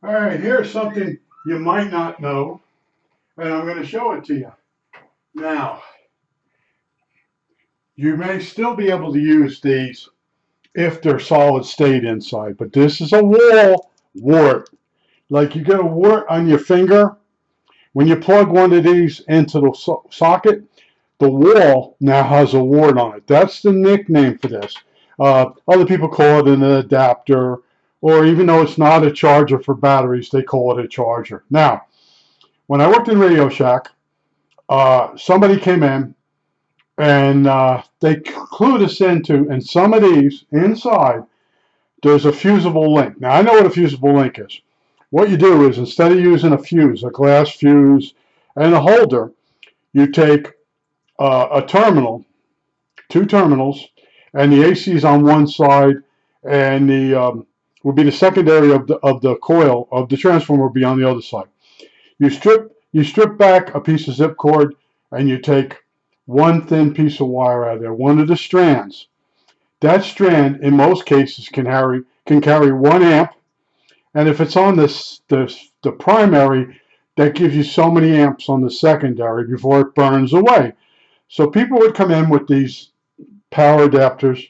All right, here's something you might not know, and I'm going to show it to you. Now, you may still be able to use these if they're solid state inside, but this is a wall wart. Like you get a wart on your finger, when you plug one of these into the socket, the wall now has a wart on it. That's the nickname for this. Other people call it an adapter, or even though it's not a charger for batteries, they call it a charger. Now, when I worked in Radio Shack, somebody came in and they clued us into, and some of these inside, there's a fusible link. Now, I know what a fusible link is. What you do is instead of using a fuse, a glass fuse, and a holder, you take a terminal, two terminals, and the AC is on one side, and the will be the secondary of the coil of the transformer will be on the other side. You strip back a piece of zip cord, and you take one thin piece of wire out of there, one of the strands. That strand, in most cases, can carry 1 amp, and if it's on the primary, that gives you so many amps on the secondary before it burns away. So people would come in with these power adapters,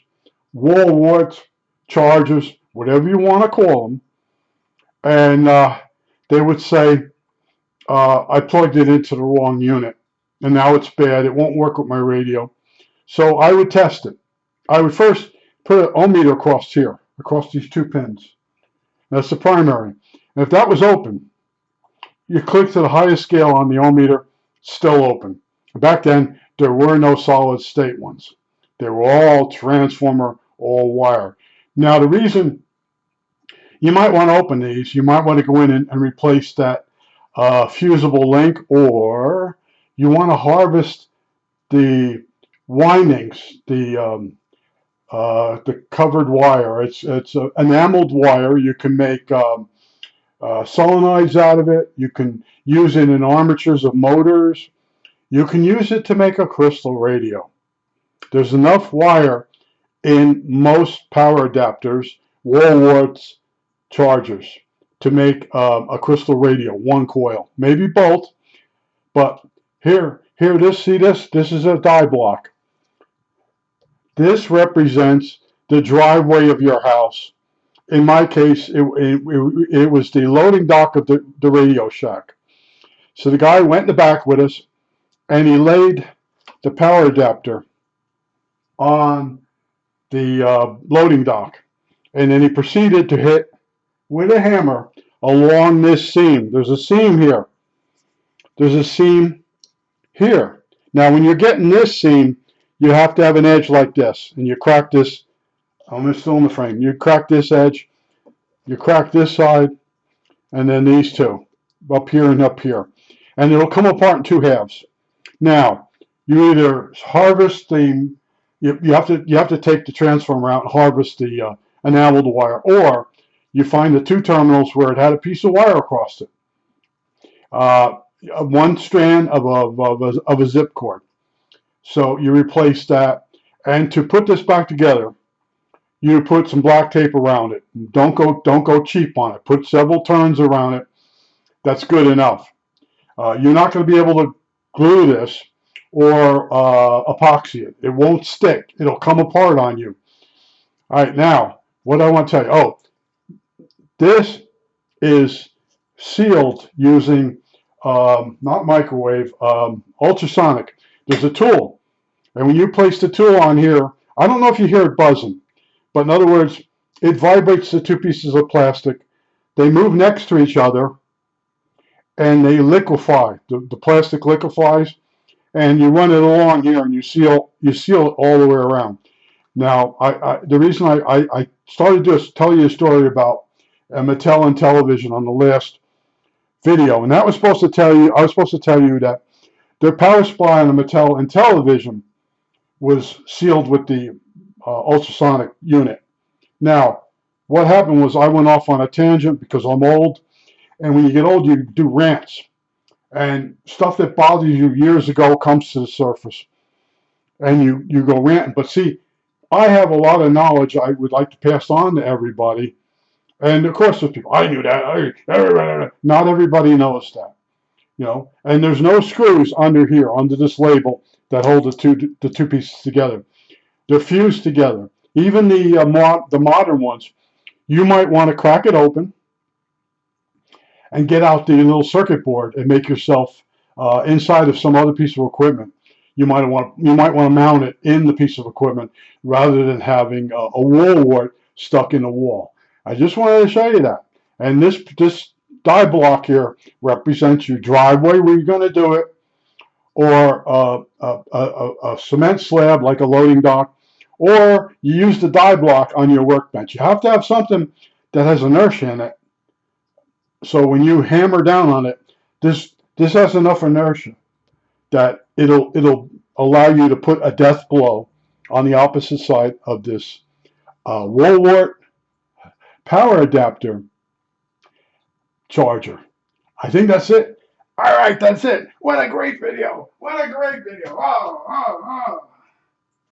wall warts, chargers, whatever you want to call them, and they would say, I plugged it into the wrong unit, and now it's bad. It won't work with my radio. So I would test it. I would first put an ohm meter across here, across these two pins. That's the primary. And if that was open, you click to the highest scale on the ohm meter, still open. Back then, there were no solid state ones. They were all transformer, all wire. Now, the reason you might want to open these, you might want to go in and replace that fusible link, or you want to harvest the windings, the covered wire. It's enameled wire. You can make solenoids out of it. You can use it in armatures of motors. You can use it to make a crystal radio. There's enough wire in most power adapters, wall warts, chargers to make a crystal radio, one coil, maybe both. But this is a die block. This represents the driveway of your house. In my case, it was the loading dock of the Radio Shack. So the guy went in the back with us, and he laid the power adapter on the loading dock. And then he proceeded to hit with a hammer along this seam. There's a seam here. There's a seam here. Now, when you're getting this seam, you have to have an edge like this. And you crack this. I'm still in the frame. You crack this edge. You crack this side. And then these two. Up here and up here. And it'll come apart in two halves. Now, you either harvest the you have to take the transformer out and harvest the enameled wire, or you find the two terminals where it had a piece of wire across it, one strand of a zip cord. So you replace that, and to put this back together, you put some black tape around it. Don't go cheap on it. Put several turns around it. That's good enough. You're not going to be able to glue this or epoxy it. It won't stick. It'll come apart on you. All right, now, what I want to tell you. Oh, this is sealed using not microwave, ultrasonic. There's a tool. And when you place the tool on here, I don't know if you hear it buzzing, but in other words, it vibrates the two pieces of plastic. They move next to each other, and they liquefy. The plastic liquefies, and you run it along here, and you seal it all the way around. Now, the reason I started to tell you a story about Mattel and television on the last video, and that was supposed to tell you, I was supposed to tell you that their power supply on the Mattel and television was sealed with the ultrasonic unit. Now, what happened was I went off on a tangent because I'm old, and when you get old, you do rants. And stuff that bothered you years ago comes to the surface, and you go ranting. But see, I have a lot of knowledge I would like to pass on to everybody, And of course, there's people, I knew that. Not everybody knows that, you know. And there's no screws under here, under this label, that hold the two pieces together. They're fused together. Even the modern ones, you might want to crack it open and get out the little circuit board and make yourself inside of some other piece of equipment. You might want to mount it in the piece of equipment rather than having a wall wart stuck in the wall. I just wanted to show you that. And this die block here represents your driveway where you're going to do it, or a cement slab like a loading dock, or you use the die block on your workbench. You have to have something that has inertia in it. So when you hammer down on it, this has enough inertia that it'll allow you to put a death blow on the opposite side of this wall wart power adapter charger. I think that's it. All right, that's it. What a great video. What a great video. Oh, oh, oh.